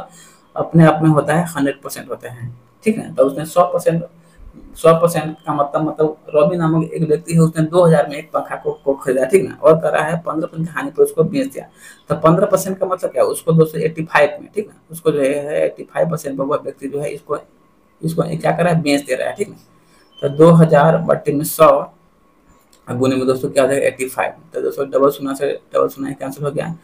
अपने आप में होता है 100% होते हैं। ठीक है, तो उसने 100% का मतलब रॉबिन नामक एक व्यक्ति है, उसने 2000 में एक पंखा को खरीदा, ठीक ना, और करा है 15% की हानि पर उसको बेच दिया, तो 15% का मतलब क्या, उसको 285 में, ठीक ना, उसको जो है 85% पर वह व्यक्ति जो है इसको इसको क्या कर रहा है, बेच दे रहा है। ठीक ना, तो 2000 बट्टे में 100 गुने में दोस्तों क्या हो जाएगा 85, तो दोस्तों डबल शून्य से डबल शून्य कैंसिल हो गया,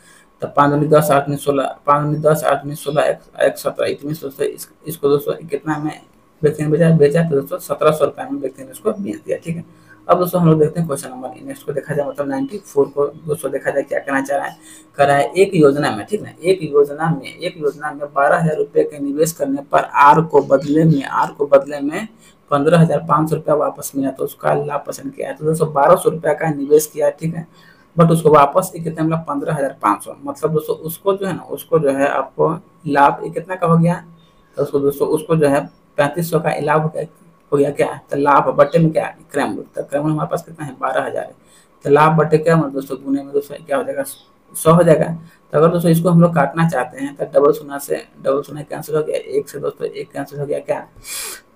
तो 5 दूनी 10 8 में 16, 5 दूनी 10 8 में 16 एक 17, इतने दोस्तों इसको दोस्तों कितना में व्यक्ति ने बेचा तो दोस्तों 1700 रुपये में व्यक्ति ने उसको बेच दिया। ठीक है, अब दोस्तों हम लोग देखते हैं क्वेश्चन नंबर नेक्स्ट को देखा जाए, मतलब 94 को दोस्तों देखा जाए क्या करना चाह रहा है, कर रहा है एक योजना में, ठीक है एक योजना में 12,000 रुपये के निवेश करने पर आर को बदले में 15,500 रुपया वापस मिला, तो उसका लाभ पसंद किया है, तो दोस्तों 1200 रुपया का निवेश किया। ठीक है, बट उसको वापस कितना मिला 15,500, मतलब दोस्तों उसको जो है ना उसको जो है आपको लाभ कितना का हो गया, तो उसको दोस्तों उसको जो है 3500 का लाभ हो गया क्या, तो लाभ बटे में क्या क्रम, तो क्रम हमारे पास कितना है 12,000 है, तो लाभ बटे क्या मतलब दोस्तों गुने में दोस्तों क्या हो जाएगा 100 हो जाएगा। तो अगर दोस्तों इसको हम लोग काटना चाहते हैं तो डबल शून्य कैंसिल हो गया, एक से दोस्तों एक कैंसिल हो गया क्या।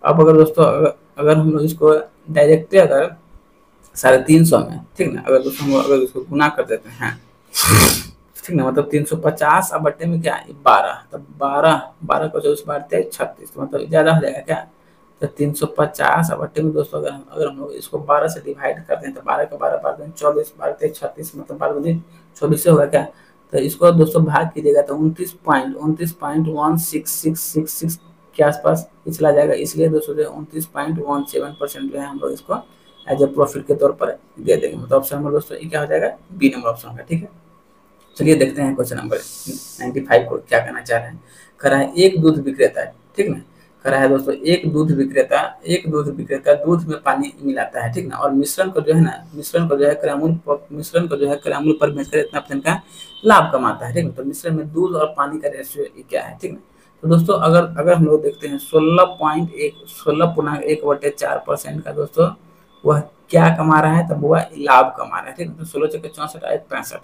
अब अगर दोस्तों अगर हम लोग इसको डायरेक्टली अगर 350 में, ठीक ना, अगर दोस्तों हम अगर इसको गुना कर देते हैं, ठीक ना, मतलब 350 अब बट्टे में क्या 12, तो 12 को 24 बारते 36, तो मतलब ज्यादा हो जाएगा क्या, तो 350 अब बट्टे में दोस्तों अगर हम लोग इसको 12 से डिवाइड करते हैं तो 12 का 12 बार 24 बारते 36, मतलब 12 24 से होगा क्या, तो इसको दोस्तों भाग कीजिएगा तो 29.1666 के आसपास चला जाएगा, इसलिए दोस्तों 29.17% जो है हम लोग इसको एज ए प्रॉफिट के तौर पर दे देंगे, मतलब ऑप्शन नंबर दोस्तों ये क्या हो जाएगा, बी नंबर ऑप्शन होगा। ठीक है, चलिए देखते हैं क्वेश्चन नंबर 95 को क्या करना चाह रहे हैं। करा है एक दूध विक्रेता, ठीक ना, करा है दोस्तों एक दूध विक्रेता दूध में पानी मिलाता है, ठीक ना, और मिश्रण को जो है क्रयमूल्य पर बेचकर इतना परसेंट का लाभ कमाता है। ठीक है, तो मिश्रण में दूध और पानी का रेशियो क्या है, ठीक ना, तो दोस्तों अगर हम लोग देखते हैं 16.1% का दोस्तों वह क्या कमा रहा है, तब वह लाभ कमा रहा है। ठीक है, तो 16 चौके 64 आए 65,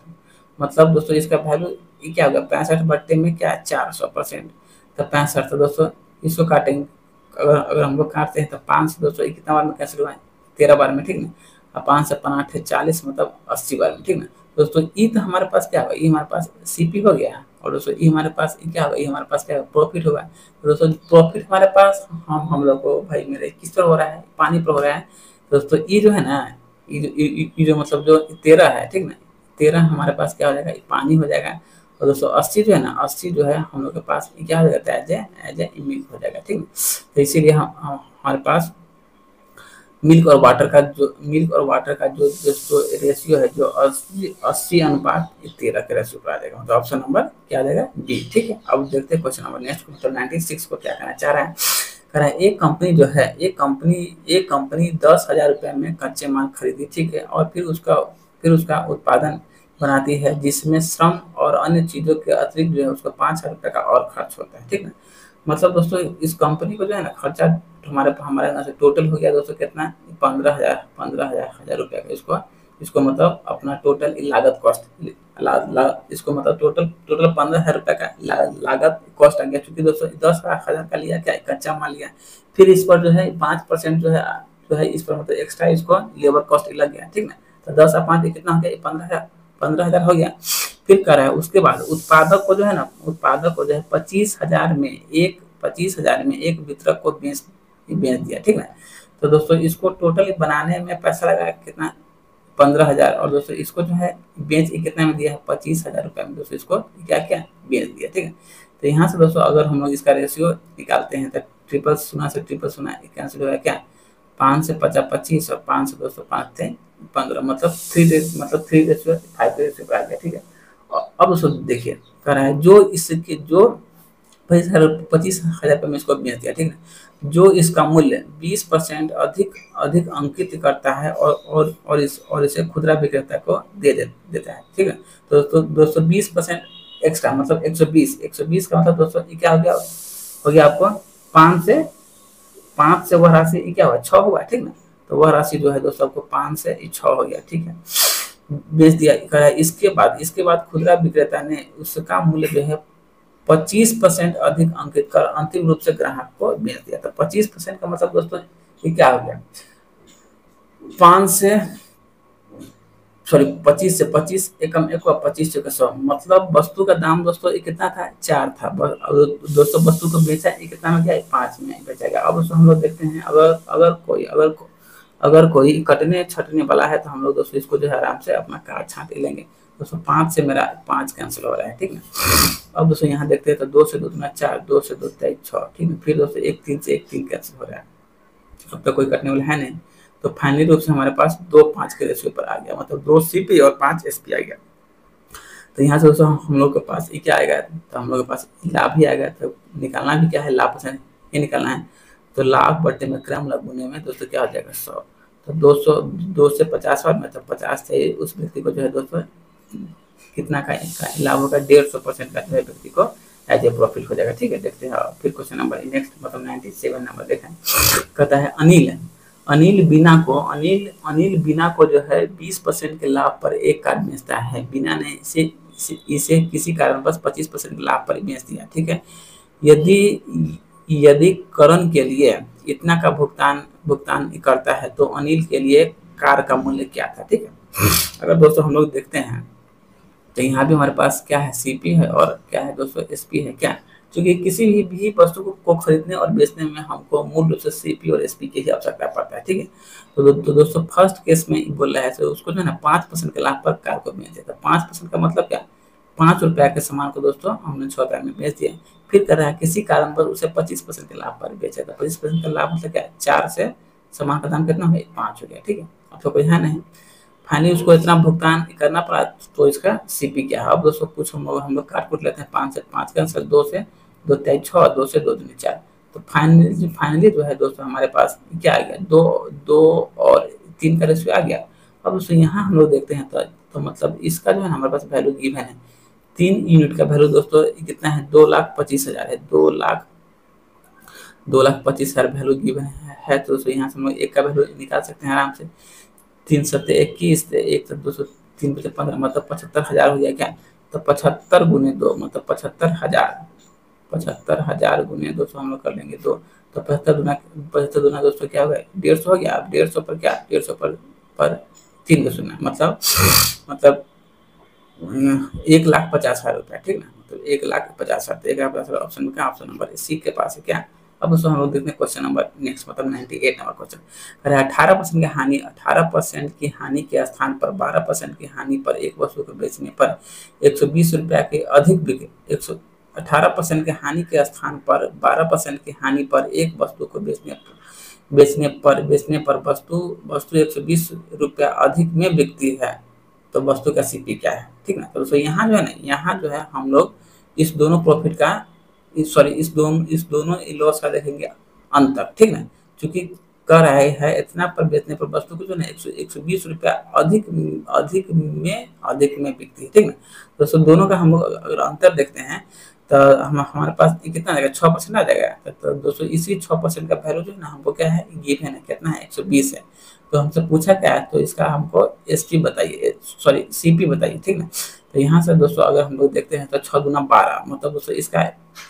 मतलब दोस्तों इसका वैल्यू ये क्या होगा 65 बट्टे में क्या 400%, तो 65, तो दोस्तों इसको काटेंगे, अगर हम लोग काटते हैं तो 5 से दोस्तों कितना बार में कैंसिल हुआ है 13 बार में, ठीक ना, और 5 से 5 है 40, मतलब 80 बार में। ठीक ना, दोस्तों ई तो हमारे पास क्या होगा, ये हमारे पास सीपी हो गया, और दोस्तों ये हमारे पास क्या होगा, ये हमारे पास क्या प्रॉफिट होगा। तो दोस्तों प्रॉफिट हमारे पास हम लोग को भाई मेरे किस पर हो रहा है, पानी पर हो रहा है। दोस्तों ये जो है ना ये जो मतलब जो 13 है, ठीक ना, 13 हमारे पास क्या हो जाएगा पानी हो जाएगा, और दोस्तों 80 जो है ना 80 जो है हम लोग के पास क्या हो जाता है एज ए मिल्क हो जाएगा। ठीक है, तो इसीलिए हम हमारे पास मिल्क और वाटर का जो रेशियो है जो 80:13 के रेशियो पर आ जाएगा, मतलब ऑप्शन नंबर क्या आ जाएगा बी। ठीक है, अब देखते हैं क्वेश्चन नंबर नेक्स्ट, मतलब 96 को क्या कहना चाह रहा है। कह रहा है एक कंपनी जो है एक कंपनी 10,000 रुपये में कच्चे माल खरीदी, ठीक है, और फिर उसका उत्पादन बनाती है, जिसमें श्रम और अन्य चीजों के अतिरिक्त जो है उसका 5,000 रुपये का और खर्च होता है, ठीक है। मतलब दोस्तों इस कंपनी को जो है ना खर्चा हमारे यहाँ से टोटल हो गया दोस्तों कितना, 15,000 रुपये का इसको मतलब अपना टोटल लागत कॉस्ट इसको मतलब टोटल 15,000 रुपये का लागत कॉस्ट आ गया, क्योंकि दोस्तों 10,000 का लिया क्या कच्चा माल लिया, फिर इस पर जो है 5% जो है इस पर मतलब एक्स्ट्रा इसको लेबर कॉस्ट लग गया, ठीक ना। तो 10 और 5 कितना हो गया, 15,000 हो गया। फिर कर रहा है उसके बाद उत्पादक को जो है 25,000 में एक वितरक को बेच दिया, ठीक है। तो दोस्तों इसको टोटल बनाने में पैसा लगा कितना, 15,000, और दोस्तों इसको जो है बेच कितना में दिया है, 25,000 रुपये में दोस्तों इसको क्या बेच दिया, ठीक है। तो यहाँ से दोस्तों अगर हम लोग इसका रेशियो निकालते हैं तो ट्रिपल शून्य कैंसिल हो गया क्या, 5 से 50 25 और 5 से दोस्तों 5 से 15 मतलब 3:5 रेशियो आ गया, ठीक है। और अब उसको देखिए कह रहा है जो 25,000 रुपये में इसको बेच दिया, ठीक है, जो इसका मूल्य 20% अधिक अंकित करता है और इसे खुदरा विक्रेता को देता है, ठीक है। तो दोस्तों 20% एक्स्ट्रा मतलब 120 का मतलब दोस्तों क्या हो गया आपको 5 से वह राशि क्या हुआ 6 हुआ, ठीक ना। तो वह राशि जो है दोस्तों आपको 5 से 6 हो गया, ठीक है, बेच दिया। इसके बाद खुदरा विक्रेता ने उसका मूल्य जो है 25% अधिक अंकित कर अंतिम रूप से ग्राहक को बेच दिया। तो 25% का मतलब दोस्तों ये क्या हो गया, 25 से 25 एकम 25 से 100 मतलब वस्तु का दाम दोस्तों ये कितना था 4 था, दोस्तों वस्तु को बेचा ये कितना में गया 5 में बेचा गया। अब दोस्तों हम लोग देखते हैं अगर कोई कटने छटने वाला है तो हम लोग दोस्तों इसको जो है आराम से अपना कार्ड छांट लेंगे। दोस्तों 5 से मेरा 5 कैंसिल हो रहा है, ठीक है। अब दोस्तों यहाँ देखते हैं तो 2 से 2 दूना 4, 2 से 2 3 6, ठीक है। फिर दोस्तों 1 3 से 1 3 कैंसिल हो रहा है, अब तक कोई कटने वाला है नहीं। तो फाइनली रूप से हमारे पास 2 5 के रेशियो पर आ गया, मतलब 2 CP और 5 SP आ गया। तो यहाँ से दोस्तों हम लोग के पास ये क्या आएगा, तो हम लोग के पास लाभ ही आएगा। तो निकालना भी क्या है, लाभ परसेंट ये निकालना है। तो लाभ बटे में क्रम गुने में दोस्तों क्या हो जाएगा 100। तो 2 से 50 और मतलब 50 से उस व्यक्ति को जो है दोस्तों कितना का लाभ होगा 150% का जो है व्यक्ति को एज ए प्रॉफिट हो जाएगा, ठीक है। देखते हैं फिर क्वेश्चन नंबर नेक्स्ट मतलब 97 नंबर देखें। कहता है अनिल बीना को जो है 20% के लाभ पर एक कार बेचता है। बीना ने इसे किसी कारणवश 25% के लाभ पर बेच दिया, ठीक है। यदि करण के लिए इतना का भुगतान करता है तो अनिल के लिए कार का मूल्य क्या था, ठीक है। अगर दोस्तों हम लोग देखते हैं तो यहाँ भी हमारे पास क्या है CP है और क्या है दोस्तों SP है, क्या, क्योंकि किसी भी वस्तु को खरीदने और बेचने में हमको मूल रूप से CP और SP की ही आवश्यकता पड़ता है, ठीक है। तो दोस्तों फर्स्ट केस में बोल रहा है तो उसको जो है ना 5% के लाभ पर कार को बेच दिया। 5% का मतलब क्या, 5 रुपया के सामान को दोस्तों हमने 6 रुपया में बेच दिया। फिर कर रहा है किसी कारण पर उसे 25% के लाभ पर बेचा। तो 25% का लाभ मतलब क्या, 4 से सामान का दाम कितना हो गया 5 हो गया, ठीक है। अब तो कोई है नहीं, फाइनली उसको इतना भुगतान करना पड़ा तो इसका CP क्या है। अब दोस्तों कुछ हम लोग काट कुट लेते हैं, 5 से 5 का आंसर 2 से 2 3 6, 2 से 2 दूनी 4। तो फाइनली जो है दोस्तों हमारे पास क्या आ गया 2 और 3 का रेशियो आ गया। अब दोस्तों यहाँ हम लोग देखते हैं तो मतलब इसका जो है हमारे पास वैल्यू गिवन है 3 यूनिट का वैल्यू दोस्तों कितना है 2,25,000 है, 2,25,000 वैल्यू गिवन है। तो दोस्तों यहाँ से हम लोग एक का वैल्यू निकाल सकते हैं आराम से, 3 7 21 1 200 3 15 मतलब 75,000 हो गया क्या। तो 75 गुने 2 मतलब 75,000 गुने 200 हम लोग कर लेंगे 2। तो 75 गुना दोस्तों क्या होगा 150 हो गया। अब 150 पर क्या 150 पर 3 का शून्य मतलब 1,50,000 रुपया, ठीक ना। तो 1,50,000 तो 1,50,000 ऑप्शन में क्या, ऑप्शन नंबर C के पास है क्या। अब दोस्तों हम लोग देखते हैं क्वेश्चन नंबर नेक्स्ट मतलब 98 नंबर क्वेश्चन। 18% की हानि के स्थान पर 12% की हानि पर एक वस्तु को बेचने पर 120 रुपया के अधिक 18% की हानि के स्थान पर 12% की हानि पर एक वस्तु को बेचने पर वस्तु 120 रुपया अधिक में बिकती है तो वस्तु का CP क्या है, ठीक ना। तो दोस्तों यहाँ जो है हम लोग इस दोनों प्रॉफिट का इस दोनों लॉस का देखेंगे अंतर, ठीक ना। चूंकि कह रहे है इतना पर बेचने पर वस्तु को जो है 120 रुपया अधिक में बिकती है, ठीक ना। दोस्तों दोनों का हम लोग अगर अंतर देखते हैं तो हमारे पास कितना आ जाएगा, 6% आ जाएगा। तो दोस्तों इसी 6% का वैल्यू जो है ना हमको क्या है गिवन है, कितना है 120 है। तो हमसे पूछा क्या है, तो इसका हमको एसपी बताइए, सॉरी सीपी बताइए, ठीक ना। तो यहाँ से दोस्तों अगर हम लोग देखते हैं तो 6 दूना 12, मतलब दोस्तों इसका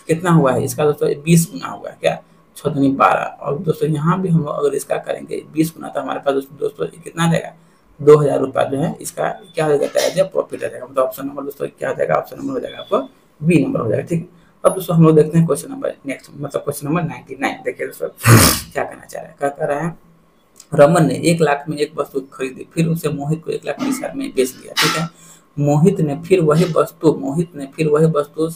कितना हुआ है, इसका दोस्तों 20 गुना हुआ है, क्या 6 दूनी 12। और दोस्तों यहाँ भी हम लोग अगर इसका करेंगे 20 गुना, तो हमारे पास दोस्तों कितना देगा 2000 रुपया जो है इसका क्या हो जाता है प्रॉफिट आ जाएगा। मतलब ऑप्शन नंबर दोस्तों क्या हो जाएगा, ऑप्शन नंबर हो जाएगा आपको बी नंबर हो जाएगा, ठीक है। अब दोस्तों हम लोग देखते हैं क्वेश्चन नंबर नेक्स्ट, मतलब क्वेश्चन नंबर 99। देखिए दोस्तों क्या कहना चाह रहा है, क्या कह रहा है, रमन ने 1 लाख में एक वस्तु खरीदी, फिर उसे मोहित को 1,20,000 में बेच दिया, ठीक है। मोहित ने फिर वही वस्तु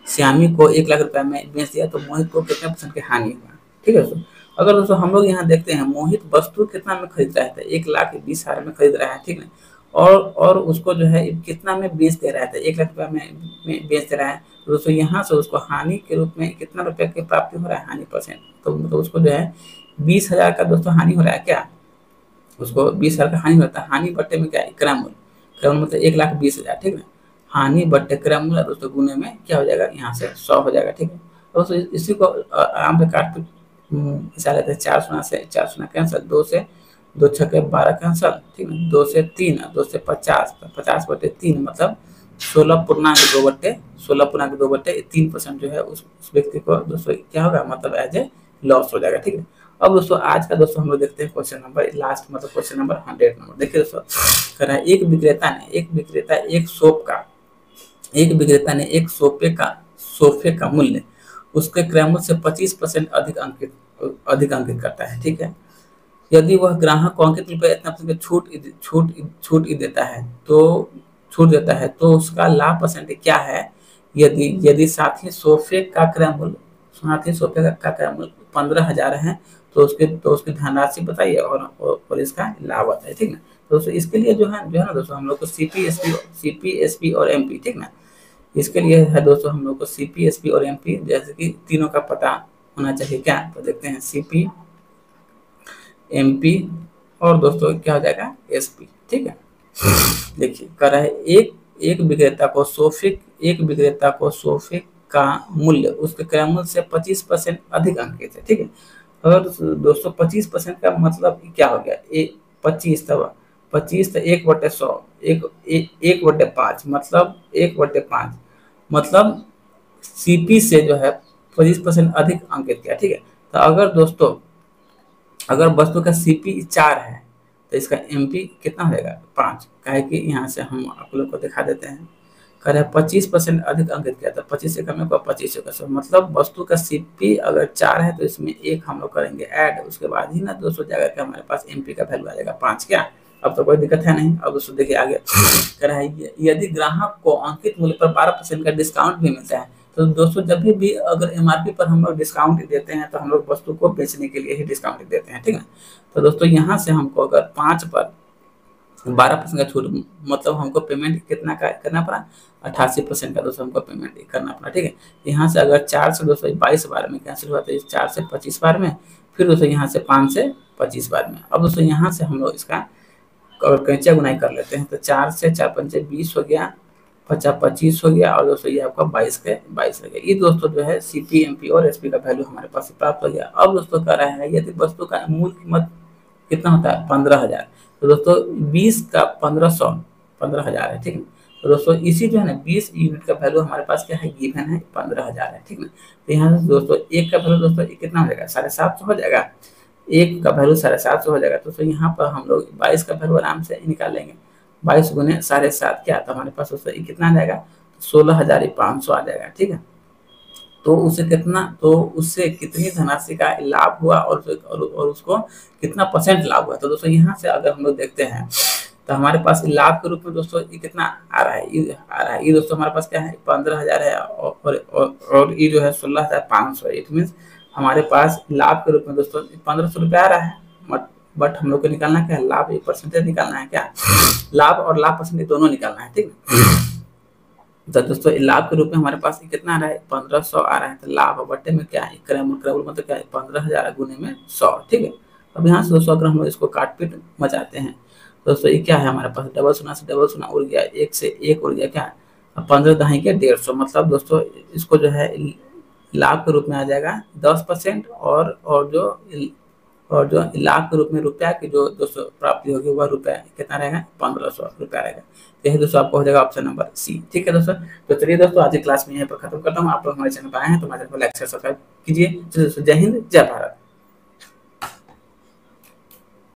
श्यामी को 1 लाख रुपए में बेच दिया, तो मोहित को कितने % की हानि हुआ, ठीक है दोस्तों। अगर दोस्तों हम लोग यहाँ देखते हैं मोहित वस्तु कितना में खरीद रहा था, 1,20,000 में खरीद रहा है, ठीक है। और उसको जो है कितना में बेच दे रहा था, 1 लाख रुपया में बेच दे रहा है। तो दोस्तों यहाँ से उसको हानि के रूप में कितना रुपए की प्राप्ति हो रहा है, हानि %। तो मतलब उसको जो है 20,000 का दोस्तों हानि हो रहा है, क्या उसको 20,000 का हानि होता है। हानि बट्टे में क्या है क्रय मूल्य, क्रय मूल्य मतलब 1,20,000, ठीक है। हानि बट्टे क्रय मूल्य दोस्तों गुने में क्या हो जाएगा, यहाँ से 100 हो जाएगा, ठीक है। दोस्तों इसी को आराम से काट हिसाब लेते हैं, 4 शून्य से 4 शून्य कैंसल, 2 से 2 छक्के 12 कैंसल, ठीक है। 2 से 3, 2 से 50, 50 बटे 3 मतलब 16.2/3% जो है उस व्यक्ति को दोस्तों क्या होगा, मतलब एज ए लॉस हो जाएगा, ठीक है। अब दोस्तों आज का दोस्तों हम लोग देखते हैं क्वेश्चन नंबर लास्ट, मतलब क्वेश्चन नंबर 100 नंबर। देखिए दोस्तों कह रहा है एक विक्रेता ने एक सोफे का मूल्य उसके क्रय मूल्य से 25% अधिक अंकित करता है, ठीक है। यदि वह ग्राहक को अंकित मूल्य पर इतना % छूट देता है तो उसका लाभ % क्या है। यदि साथ ही सोफे का क्रय मूल्य 15,000 है तो उसकी धनराशि बताइए और इसका लाभ बताइए, ठीक ना। तो दोस्तों इसके लिए जो है ना दोस्तों हम लोग को सीपी और एमपी, ठीक ना। इसके लिए है दोस्तों हम लोग को सीपी, एसपी और एमपी जैसे कि तीनों का पता होना चाहिए, क्या। तो देखते हैं सीपी, एमपी और दोस्तों क्या हो जाएगा एसपी, ठीक है। देखिए कह रहा है एक विक्रेता को सोफे का मूल्य उसके क्रय मूल्य से 25% अधिक अंकित है, ठीक है। अगर दोस्तों 25% का मतलब क्या हो गया, 25 तब 25 तो 1/100, 1/5 मतलब 1/5 मतलब सीपी से जो है 25% अधिक अंकित किया, ठीक है। तो अगर दोस्तों अगर वस्तु का सीपी 4 है तो इसका एमपी कितना हो जाएगा 5, काहे कि यहाँ से हम आप लोग को दिखा देते हैं। कह रहे 25% अधिक अंकित किया था, 25 से कम है 25 से कम, मतलब वस्तु का सीपी अगर 4 है तो इसमें 1 हम लोग करेंगे ऐड, उसके बाद ही ना दोस्तों जाएगा कि हमारे पास एमपी का वैल्यू आ जाएगा 5, क्या। अब तो कोई दिक्कत है नहीं। अब दोस्तों देखिए आगे कह रहा है यदि ग्राहक को अंकित मूल्य पर 12% का डिस्काउंट भी मिलता है, तो दोस्तों जब भी अगर एमआरपी पर हम लोग डिस्काउंट देते हैं तो हम लोग वस्तु को बेचने के लिए ही डिस्काउंट देते हैं, ठीक है। तो दोस्तों यहाँ से हमको अगर 5 पर 12% का छूट, मतलब हमको पेमेंट कितना का करना पड़ा 88% का दोस्तों हमको पेमेंट करना पड़ा, ठीक है। यहाँ से अगर 4 से दोस्तों 22 बार में कैंसिल हुआ तो 4 से 25 बार में, फिर दोस्तों यहाँ से 5 से 25 बार में। अब दोस्तों यहाँ से हम लोग इसका अगर कैंचा गुनाई कर लेते हैं तो 4 से 4 पंचे 20 हो गया, 50 25 हो गया और दोस्तों ये आपका 22 के 22 हो गया। ये दोस्तों जो है सीपी, एमपी और एसपी का वैल्यू हमारे पास प्राप्त हो गया। अब दोस्तों कह रहा है यदि वस्तु का मूल कीमत कितना होता है 15,000, तो दोस्तों 20 का 15,000 है, ठीक है। तो दोस्तों इसी जो है ना 20 यूनिट का वैल्यू हमारे पास क्या है गिवन है 15,000 है, ठीक है। तो यहाँ से दोस्तों एक का वैल्यू दोस्तों कितना हो जाएगा 750 हो जाएगा, एक का वैल्यू 750 हो जाएगा। तो यहाँ पर हम लोग 22 का वैल्यू आराम से निकाल लेंगे, 22 गुने 7.5 क्या, तो हमारे पास दोस्तों कितना आ जाएगा 16,500 आ जाएगा, ठीक है। तो उससे कितनी धनराशि का लाभ हुआ और उसको कितना % लाभ हुआ। तो दोस्तों यहाँ से अगर हम लोग देखते हैं तो हमारे पास लाभ के रूप में दोस्तों ये कितना आ रहा है, ये दोस्तों हमारे पास क्या है 15,000 है और ये जो है 16,500। इट मीन्स हमारे पास लाभ के रूप में दोस्तों 1,500 रुपया आ रहा है, बट हम लोग को निकालना क्या है लाभ, ये % निकालना है, क्या लाभ और लाभ % दोनों निकालना है, ठीक है। तो दोस्तों लाभ के रूप में हमारे पास कितना आ रहा है, 1500 आ रहा है। तो लाभ बट्टे में क्या है, क्रैमल मतलब क्या है, 15,000 गुने में 100। ठीक है, अब यहाँ से दोस्तों अगर हम लोग इसको काट पीट मचाते हैं दोस्तों, ये क्या है हमारे पास, डबल शून्य से डबल शून्य उड़ गया, एक से एक उड़ गया, क्या 15 दहाई के 150। मतलब दोस्तों इसको जो है लाभ के रूप में आ जाएगा 10%, और जो लाभ के रूप में रुपया की जो दोस्तों प्राप्ति होगी वह रुपया कितना रहेगा, 1500 रुपया रहेगा। तो यही दोस्तों आपको हो जाएगा ऑप्शन नंबर सी। ठीक है दोस्तों, तो चलिए दोस्तों आज की क्लास में यहीं पर खत्म करता हूँ। आप लोग हमारे चैनल पर आए हैं तो हमारे चैनल को लाइक शेयर सब्सक्राइब कीजिए। चलिए दोस्तों, जय हिंद जय भारत।